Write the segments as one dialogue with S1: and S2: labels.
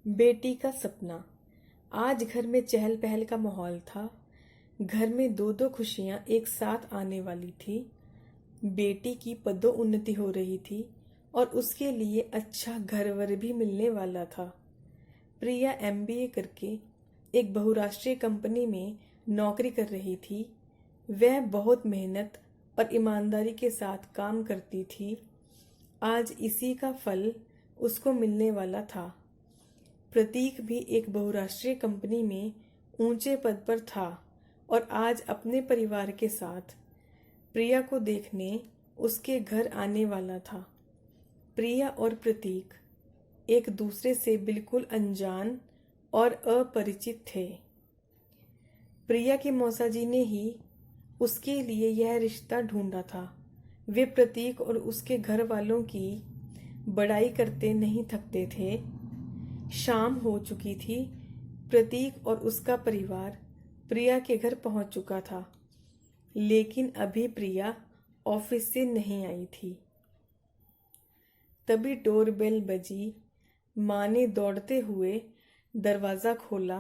S1: बेटी का सपना। आज घर में चहल पहल का माहौल था। घर में दो दो खुशियां एक साथ आने वाली थी। बेटी की पदोन्नति हो रही थी और उसके लिए अच्छा घर वर भी मिलने वाला था। प्रिया एमबीए करके एक बहुराष्ट्रीय कंपनी में नौकरी कर रही थी। वह बहुत मेहनत और ईमानदारी के साथ काम करती थी। आज इसी का फल उसको मिलने वाला था। प्रतीक भी एक बहुराष्ट्रीय कंपनी में ऊंचे पद पर था और आज अपने परिवार के साथ प्रिया को देखने उसके घर आने वाला था। प्रिया और प्रतीक एक दूसरे से बिल्कुल अनजान और अपरिचित थे। प्रिया के मौसाजी ने ही उसके लिए यह रिश्ता ढूंढा था। वे प्रतीक और उसके घर वालों की बड़ाई करते नहीं थकते थे। शाम हो चुकी थी। प्रतीक और उसका परिवार प्रिया के घर पहुंच चुका था, लेकिन अभी प्रिया ऑफिस से नहीं आई थी। तभी डोरबेल बजी। माँ ने दौड़ते हुए दरवाजा खोला।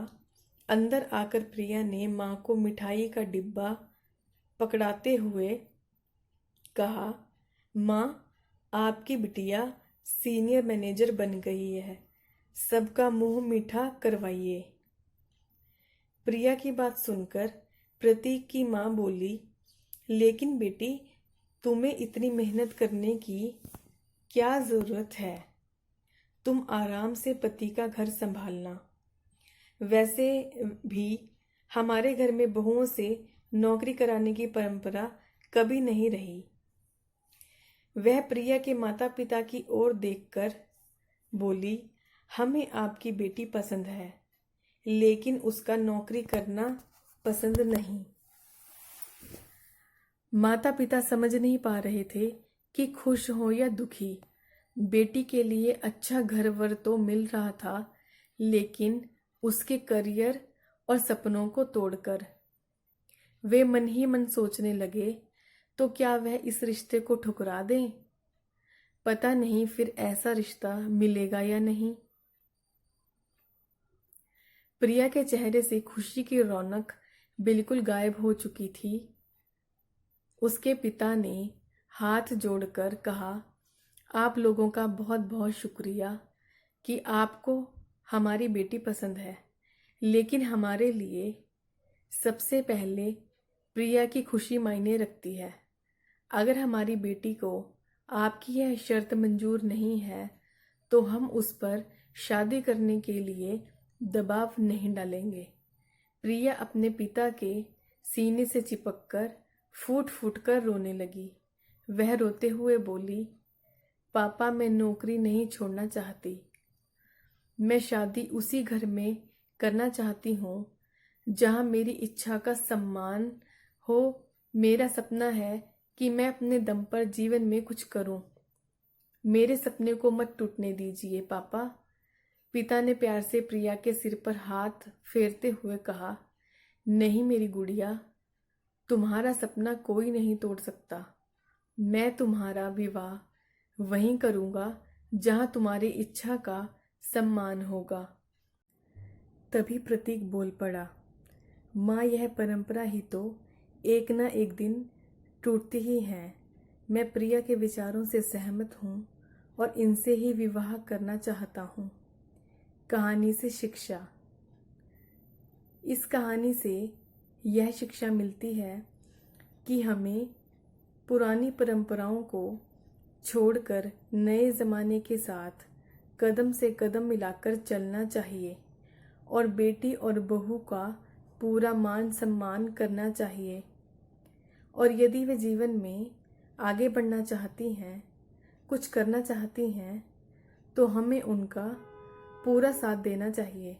S1: अंदर आकर प्रिया ने माँ को मिठाई का डिब्बा पकड़ाते हुए कहा, माँ, आपकी बिटिया सीनियर मैनेजर बन गई है, सबका मुंह मीठा करवाइए। प्रिया की बात सुनकर प्रतीक की माँ बोली, लेकिन बेटी, तुम्हें इतनी मेहनत करने की क्या जरूरत है? तुम आराम से पति का घर संभालना। वैसे भी हमारे घर में बहुओं से नौकरी कराने की परंपरा कभी नहीं रही। वह प्रिया के माता पिता की ओर देखकर बोली, हमें आपकी बेटी पसंद है, लेकिन उसका नौकरी करना पसंद नहीं। माता पिता समझ नहीं पा रहे थे कि खुश हो या दुखी। बेटी के लिए अच्छा घर वर तो मिल रहा था, लेकिन उसके करियर और सपनों को तोड़कर। वे मन ही मन सोचने लगे, तो क्या वह इस रिश्ते को ठुकरा दें? पता नहीं फिर ऐसा रिश्ता मिलेगा या नहीं। प्रिया के चेहरे से खुशी की रौनक बिल्कुल गायब हो चुकी थी। उसके पिता ने हाथ जोड़कर कहा, आप लोगों का बहुत बहुत शुक्रिया कि आपको हमारी बेटी पसंद है, लेकिन हमारे लिए सबसे पहले प्रिया की खुशी मायने रखती है। अगर हमारी बेटी को आपकी यह शर्त मंजूर नहीं है, तो हम उस पर शादी करने के लिए दबाव नहीं डालेंगे। प्रिया अपने पिता के सीने से चिपककर फूट फूट कर रोने लगी। वह रोते हुए बोली, पापा, मैं नौकरी नहीं छोड़ना चाहती। मैं शादी उसी घर में करना चाहती हूँ जहाँ मेरी इच्छा का सम्मान हो। मेरा सपना है कि मैं अपने दम पर जीवन में कुछ करूँ। मेरे सपने को मत टूटने दीजिए पापा। पिता ने प्यार से प्रिया के सिर पर हाथ फेरते हुए कहा, नहीं मेरी गुड़िया, तुम्हारा सपना कोई नहीं तोड़ सकता। मैं तुम्हारा विवाह वहीं करूँगा जहाँ तुम्हारी इच्छा का सम्मान होगा। तभी प्रतीक बोल पड़ा, माँ, यह परंपरा ही तो एक न एक दिन टूटती ही है। मैं प्रिया के विचारों से सहमत हूँ और इनसे ही विवाह करना चाहता हूँ। कहानी से शिक्षा। इस कहानी से यह शिक्षा मिलती है कि हमें पुरानी परंपराओं को छोड़कर नए ज़माने के साथ कदम से कदम मिलाकर चलना चाहिए और बेटी और बहू का पूरा मान सम्मान करना चाहिए। और यदि वे जीवन में आगे बढ़ना चाहती हैं, कुछ करना चाहती हैं, तो हमें उनका पूरा साथ देना चाहिए।